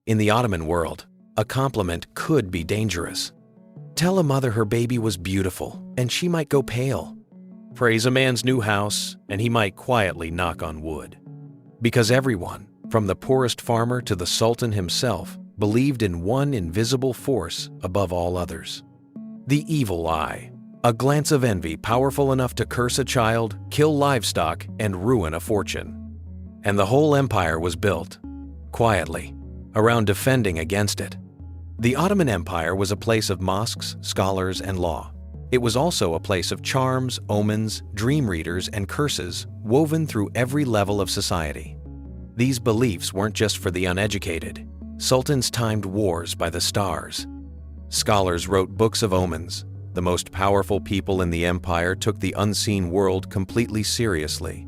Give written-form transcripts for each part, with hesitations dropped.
In the Ottoman world, a compliment could be dangerous. Tell a mother her baby was beautiful, and she might go pale. Praise a man's new house, and he might quietly knock on wood. Because everyone, from the poorest farmer to the Sultan himself, believed in one invisible force above all others. The evil eye, a glance of envy powerful enough to curse a child, kill livestock, and ruin a fortune. And the whole empire was built, quietly, around defending against it. The Ottoman Empire was a place of mosques, scholars, and law. It was also a place of charms, omens, dream readers, and curses woven through every level of society. These beliefs weren't just for the uneducated. Sultans timed wars by the stars. Scholars wrote books of omens. The most powerful people in the empire took the unseen world completely seriously.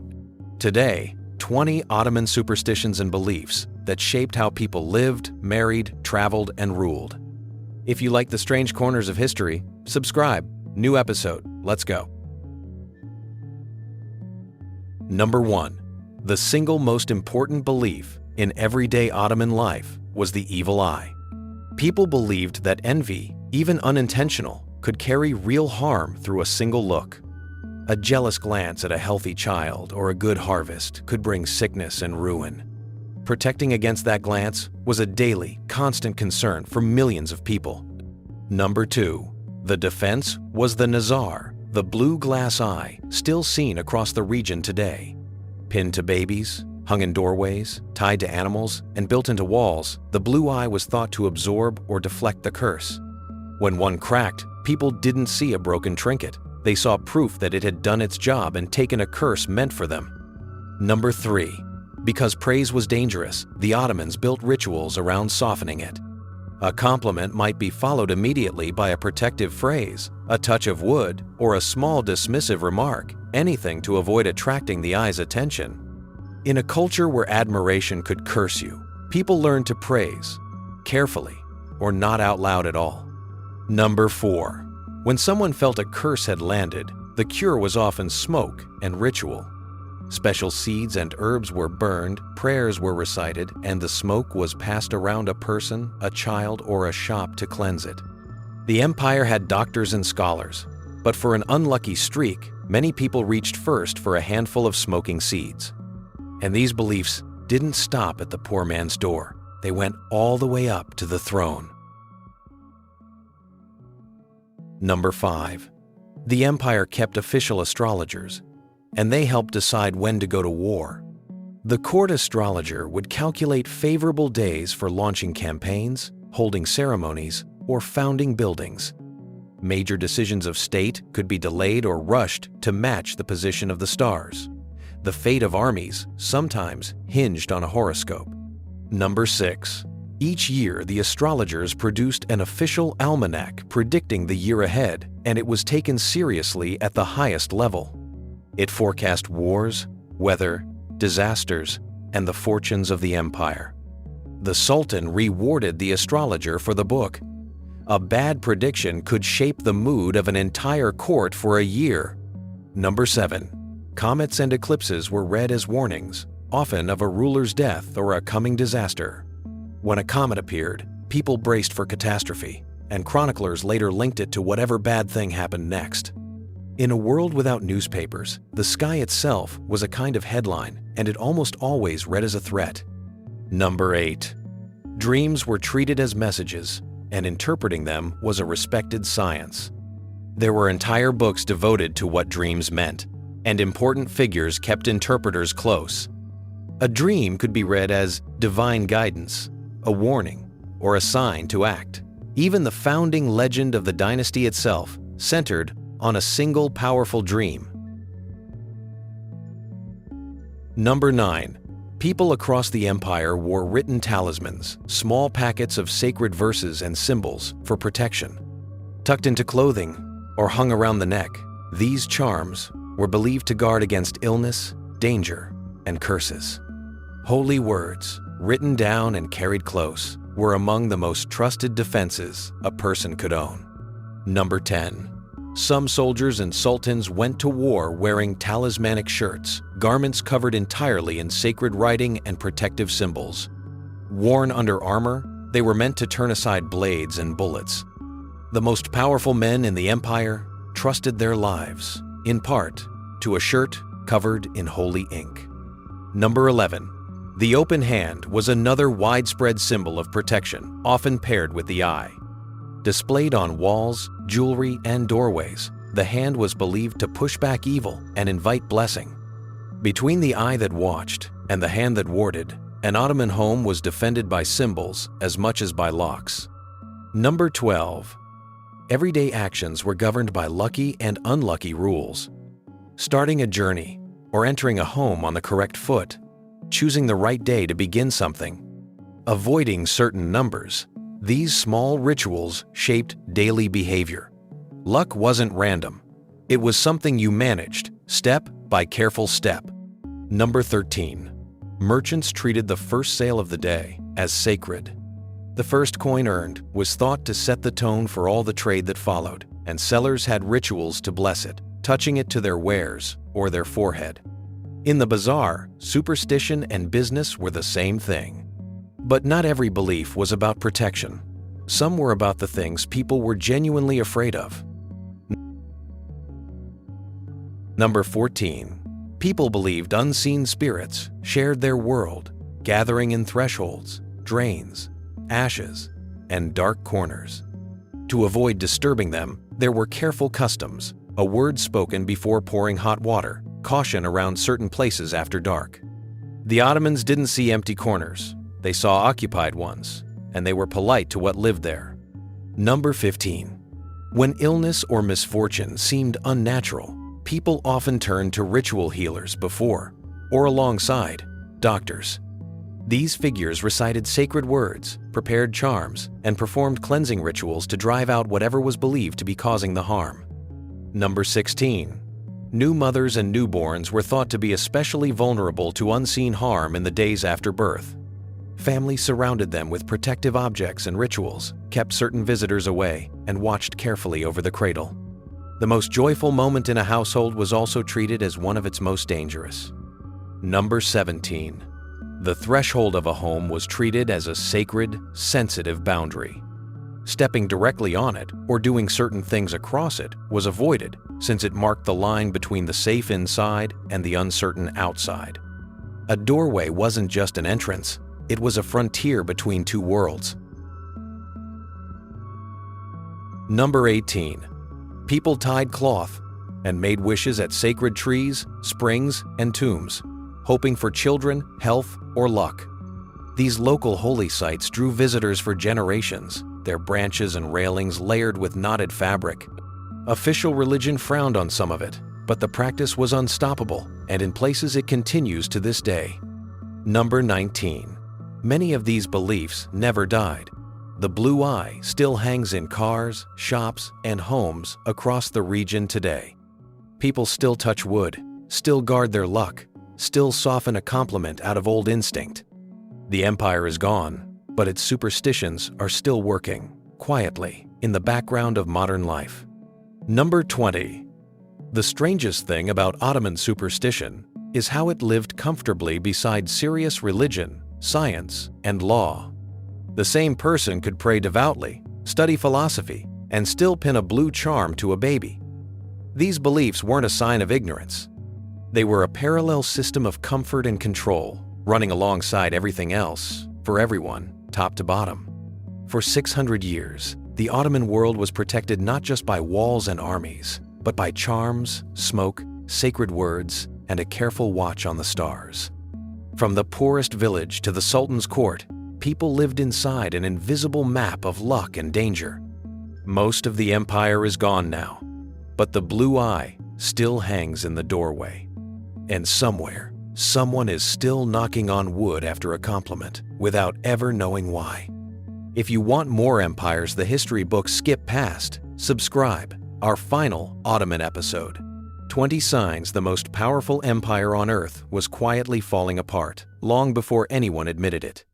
Today, 20 Ottoman superstitions and beliefs that shaped how people lived, married, traveled, and ruled. If you like the strange corners of history, subscribe. New episode. Let's go. Number 1. The single most important belief in everyday Ottoman life was the evil eye. People believed that envy, even unintentional, could carry real harm through a single look. A jealous glance at a healthy child or a good harvest could bring sickness and ruin. Protecting against that glance was a daily, constant concern for millions of people. Number 2. The defense was the nazar, the blue glass eye, still seen across the region today. Pinned to babies, hung in doorways, tied to animals, and built into walls, the blue eye was thought to absorb or deflect the curse. When one cracked, people didn't see a broken trinket. They saw proof that it had done its job and taken a curse meant for them. Number 3. Because praise was dangerous, the Ottomans built rituals around softening it. A compliment might be followed immediately by a protective phrase, a touch of wood, or a small dismissive remark, anything to avoid attracting the eye's attention. In a culture where admiration could curse you, people learned to praise, carefully, or not out loud at all. Number 4. When someone felt a curse had landed, the cure was often smoke and ritual. Special seeds and herbs were burned, prayers were recited, and the smoke was passed around a person, a child, or a shop to cleanse it. The empire had doctors and scholars, but for an unlucky streak, many people reached first for a handful of smoking seeds. And these beliefs didn't stop at the poor man's door. They went all the way up to the throne. Number 5. The empire kept official astrologers, and they helped decide when to go to war. The court astrologer would calculate favorable days for launching campaigns, holding ceremonies, or founding buildings. Major decisions of state could be delayed or rushed to match the position of the stars. The fate of armies sometimes hinged on a horoscope. Number 6. Each year, the astrologers produced an official almanac predicting the year ahead, and it was taken seriously at the highest level. It forecast wars, weather, disasters, and the fortunes of the empire. The Sultan rewarded the astrologer for the book. A bad prediction could shape the mood of an entire court for a year. Number 7. Comets and eclipses were read as warnings, often of a ruler's death or a coming disaster. When a comet appeared, people braced for catastrophe, and chroniclers later linked it to whatever bad thing happened next. In a world without newspapers, the sky itself was a kind of headline, and it almost always read as a threat. Number 8. Dreams were treated as messages, and interpreting them was a respected science. There were entire books devoted to what dreams meant, and important figures kept interpreters close. A dream could be read as divine guidance, a warning, or a sign to act. Even the founding legend of the dynasty itself centered on a single powerful dream. Number 9. People across the empire wore written talismans, small packets of sacred verses and symbols for protection. Tucked into clothing or hung around the neck, these charms were believed to guard against illness, danger, and curses. Holy words, written down and carried close, were among the most trusted defenses a person could own. Number 10. Some soldiers and sultans went to war wearing talismanic shirts, garments covered entirely in sacred writing and protective symbols. Worn under armor, they were meant to turn aside blades and bullets. The most powerful men in the empire trusted their lives, in part, to a shirt covered in holy ink. Number 11. The open hand was another widespread symbol of protection, often paired with the eye. Displayed on walls, jewelry, and doorways, the hand was believed to push back evil and invite blessing. Between the eye that watched and the hand that warded, an Ottoman home was defended by symbols as much as by locks. Number 12. Everyday actions were governed by lucky and unlucky rules. Starting a journey or entering a home on the correct foot, choosing the right day to begin something, avoiding certain numbers, these small rituals shaped daily behavior. Luck wasn't random. It was something you managed, step by careful step. Number 13. Merchants treated the first sale of the day as sacred. The first coin earned was thought to set the tone for all the trade that followed, and sellers had rituals to bless it, touching it to their wares or their forehead. In the bazaar, superstition and business were the same thing. But not every belief was about protection. Some were about the things people were genuinely afraid of. Number 14. People believed unseen spirits shared their world, gathering in thresholds, drains, ashes, and dark corners. To avoid disturbing them, there were careful customs, a word spoken before pouring hot water, caution around certain places after dark. The Ottomans didn't see empty corners. They saw occupied ones, and they were polite to what lived there. Number 15. When illness or misfortune seemed unnatural, people often turned to ritual healers before, or alongside, doctors. These figures recited sacred words, prepared charms, and performed cleansing rituals to drive out whatever was believed to be causing the harm. Number 16. New mothers and newborns were thought to be especially vulnerable to unseen harm in the days after birth. Families surrounded them with protective objects and rituals, kept certain visitors away, and watched carefully over the cradle. The most joyful moment in a household was also treated as one of its most dangerous. Number 17. The threshold of a home was treated as a sacred, sensitive boundary. Stepping directly on it or doing certain things across it was avoided, since it marked the line between the safe inside and the uncertain outside. A doorway wasn't just an entrance, it was a frontier between two worlds. Number 18. People tied cloth and made wishes at sacred trees, springs, and tombs, hoping for children, health, or luck. These local holy sites drew visitors for generations, their branches and railings layered with knotted fabric. Official religion frowned on some of it, but the practice was unstoppable, and in places it continues to this day. Number 19. Many of these beliefs never died. The blue eye still hangs in cars, shops, and homes across the region today. People still touch wood, still guard their luck, still soften a compliment out of old instinct. The empire is gone, but its superstitions are still working, quietly, in the background of modern life. Number 20. The strangest thing about Ottoman superstition is how it lived comfortably beside serious religion, science, and law. The same person could pray devoutly, study philosophy, and still pin a blue charm to a baby. These beliefs weren't a sign of ignorance. They were a parallel system of comfort and control, running alongside everything else, for everyone, top to bottom. For 600 years, the Ottoman world was protected not just by walls and armies, but by charms, smoke, sacred words, and a careful watch on the stars. From the poorest village to the Sultan's court, people lived inside an invisible map of luck and danger. Most of the empire is gone now, but the blue eye still hangs in the doorway. And somewhere, someone is still knocking on wood after a compliment, without ever knowing why. If you want more empires the history books skip past, subscribe. Our final Ottoman episode. 20 signs the most powerful empire on earth was quietly falling apart, long before anyone admitted it.